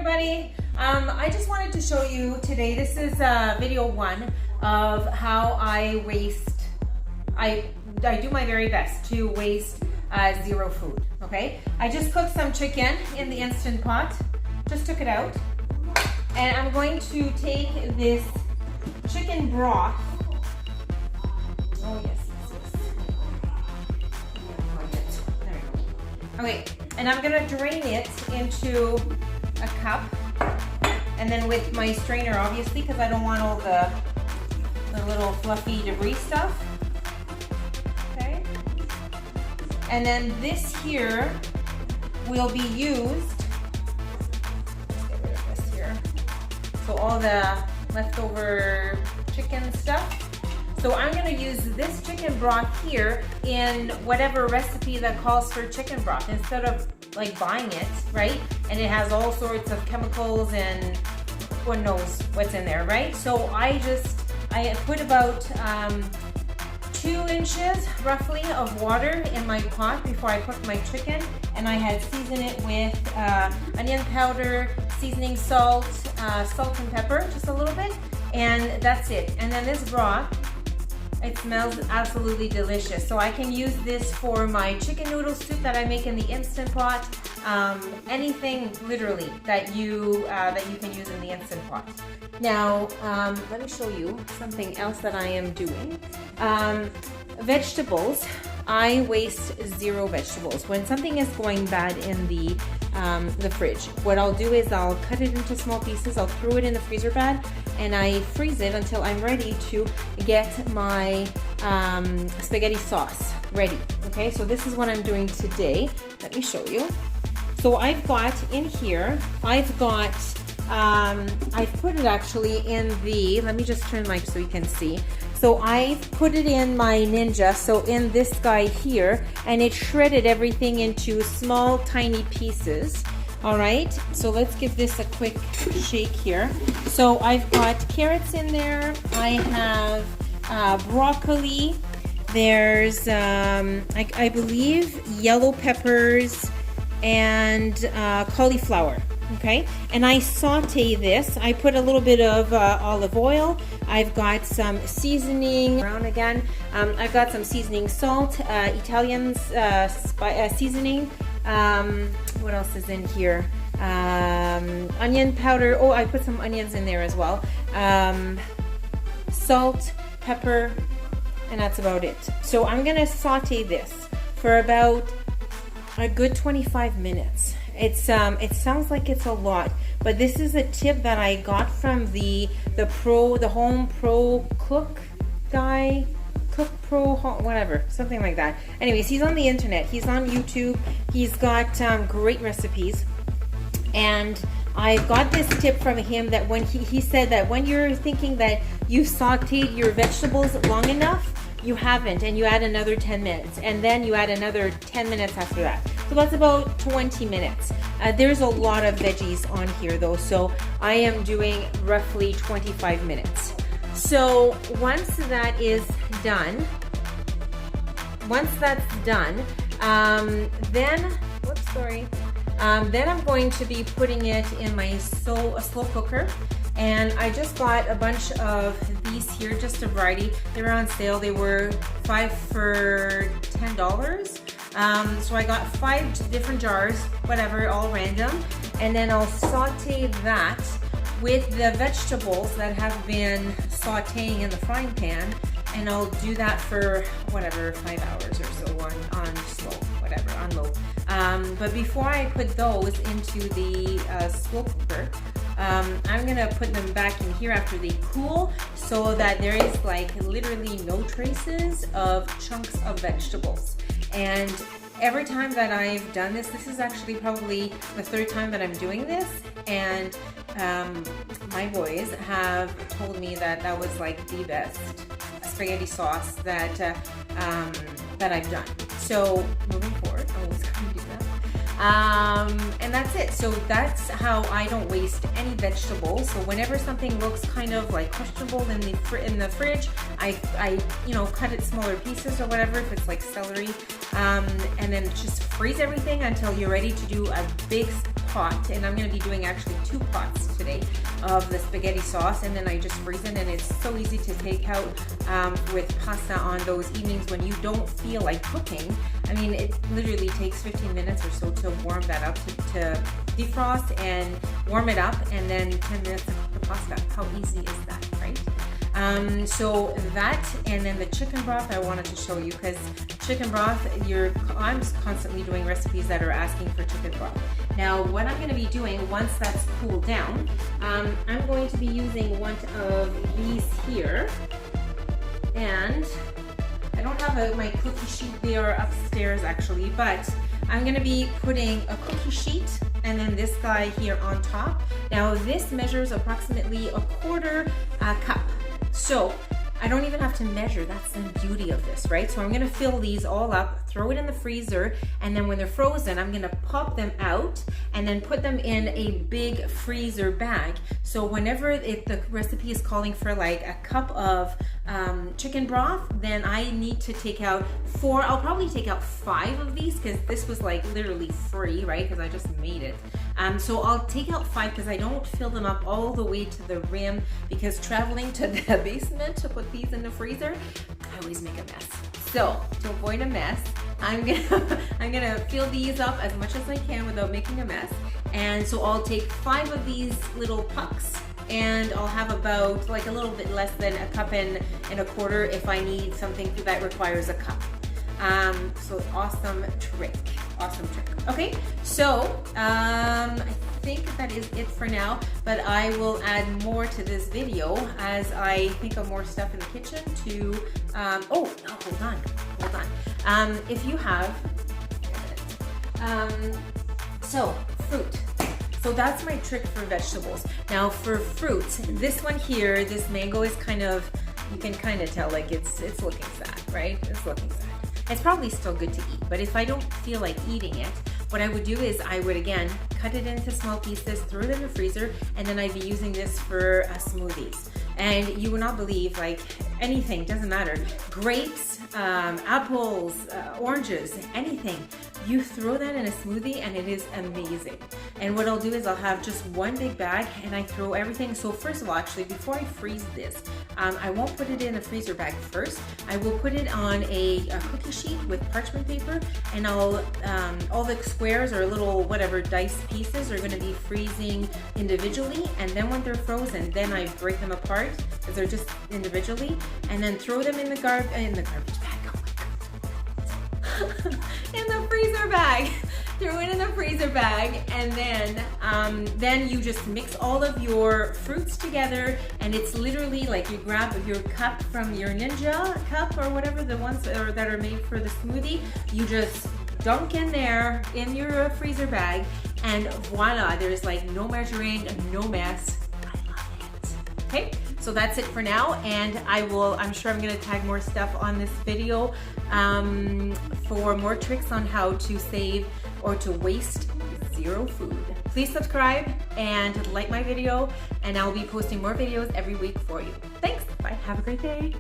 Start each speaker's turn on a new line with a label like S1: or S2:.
S1: everybody. I just wanted to show you today, this is video one of how I do my very best to waste zero food, okay? I just cooked some chicken in the Instant Pot, just took it out. And I'm going to take this chicken broth. Oh yes. There we go. Okay, and I'm gonna drain it into a cup. And then with my strainer, obviously, because I don't want all the little fluffy debris stuff. Okay. And then this here will be used. Let's get rid of this here. So all the leftover chicken stuff. So I'm gonna use this chicken broth here in whatever recipe that calls for chicken broth instead of like buying it, right? And it has all sorts of chemicals and one knows what's in there, right? So I put about 2 inches roughly of water in my pot before I cooked my chicken, and I had seasoned it with onion powder, seasoning salt, salt and pepper, just a little bit, and that's it. And then this broth, it smells absolutely delicious. So I can use this for my chicken noodle soup that I make in the Instant Pot. Anything literally that you can use in the Instant Pot. Now, let me show you something else that I am doing. Vegetables, I waste zero vegetables. When something is going bad in the fridge, what I'll do is I'll cut it into small pieces, I'll throw it in the freezer bag, and I freeze it until I'm ready to get my spaghetti sauce ready. Okay, so this is what I'm doing today. Let me show you. So I've got in here, I've put it actually in the, let me just turn the mic so you can see. So I've put it in my Ninja, so in this guy here, and it shredded everything into small, tiny pieces. All right, so let's give this a quick shake here. So I've got carrots in there. I have broccoli. There's, I believe, yellow peppers and cauliflower. Okay, and I saute this. I put a little bit of olive oil. I've got some seasoning, brown again. I've got some seasoning salt, Italian seasoning. What else is in here? Onion powder. Oh, I put some onions in there as well. Salt, pepper, and that's about it. So I'm gonna saute this for about a good 25 minutes. It sounds like it's a lot, but this is a tip that I got from the Home Pro Cook guy, Cook Pro, whatever, something like that. Anyways, he's on the internet. He's on YouTube. He's got great recipes, and I got this tip from him that when he said that when you're thinking that you've sauteed your vegetables long enough, you haven't, and you add another 10 minutes, and then you add another 10 minutes after that. So that's about 20 minutes. There's a lot of veggies on here though, so I am doing roughly 25 minutes. So once that is done, then I'm going to be putting it in my slow cooker. And I just bought a bunch of these here, just a variety. They were on sale. They were 5 for $10. So I got 5 different jars, whatever, all random. And then I'll saute that with the vegetables that have been sauteing in the frying pan. And I'll do that for whatever, 5 hours or so on slow, whatever, on low. But before I put those into the slow cooker, I'm gonna put them back in here after they cool so that there is like literally no traces of chunks of vegetables. And every time that I've done this is actually probably the 3rd time that I'm doing this, and my boys have told me that that was like the best spaghetti sauce that I've done. So moving forward, I'm always going to do that. And that's it. So that's how I don't waste any vegetables. So whenever something looks kind of like questionable in the fridge, I cut it smaller pieces or whatever, if it's like celery, and then just freeze everything until you're ready to do a big pot, and I'm gonna be doing actually 2 pots today of the spaghetti sauce, and then I just freeze it, and it's so easy to take out with pasta on those evenings when you don't feel like cooking. I mean, it literally takes 15 minutes or so to warm that up, to defrost and warm it up, and then 10 minutes to cook the pasta. How easy is that, right? So that, and then the chicken broth I wanted to show you, because chicken broth, I'm constantly doing recipes that are asking for chicken broth. Now, what I'm going to be doing once that's cooled down, I'm going to be using one of these here, and I don't have my cookie sheet there upstairs actually, but I'm going to be putting a cookie sheet and then this guy here on top. Now, this measures approximately a 1/4 cup. So I don't even have to measure. That's the beauty of this, right? So I'm gonna fill these all up, throw it in the freezer, and then when they're frozen, I'm gonna pop them out and then put them in a big freezer bag. So whenever the recipe is calling for like a cup of chicken broth, then I need to take out 4, I'll probably take out 5 of these, because this was like literally free, right? Because I just made it. So I'll take out 5 because I don't fill them up all the way to the rim, because traveling to the basement to put these in the freezer, I always make a mess. So to avoid a mess, I'm gonna fill these up as much as I can without making a mess. And so I'll take 5 of these little pucks, and I'll have about like a little bit less than a cup and a 1/4 if I need something that requires a cup. So awesome trick. Okay, so I think that is it for now, but I will add more to this video as I think of more stuff in the kitchen to, hold on. If you have, so fruit. So that's my trick for vegetables. Now for fruits, this one here, this mango is kind of, you can kind of tell like it's looking sad, right? It's looking sad. It's probably still good to eat, but if I don't feel like eating it, what I would do is I would again cut it into small pieces, throw it in the freezer, and then I'd be using this for smoothies. And you will not believe, like anything, doesn't matter. Grapes, apples, oranges, anything. You throw that in a smoothie and it is amazing. And what I'll do is I'll have just one big bag and I throw everything. So first of all, actually, before I freeze this, I won't put it in a freezer bag first. I will put it on a cookie sheet with parchment paper, and I'll all the squares or little whatever diced pieces are going to be freezing individually. And then when they're frozen, then I break them apart because they're just individually, and then throw them in the garbage bag. Oh my god. In the freezer bag. Throw it in the freezer bag, and then you just mix all of your fruits together, and it's literally like you grab your cup from your Ninja cup or whatever, the ones that are made for the smoothie, you just dunk in there in your freezer bag, and voila, there's like no measuring, no mess. I love it. Okay, so that's it for now, and I'm sure I'm gonna tag more stuff on this video for more tricks on how to save or to waste 0 food. Please subscribe and like my video, and I'll be posting more videos every week for you. Thanks, bye, have a great day.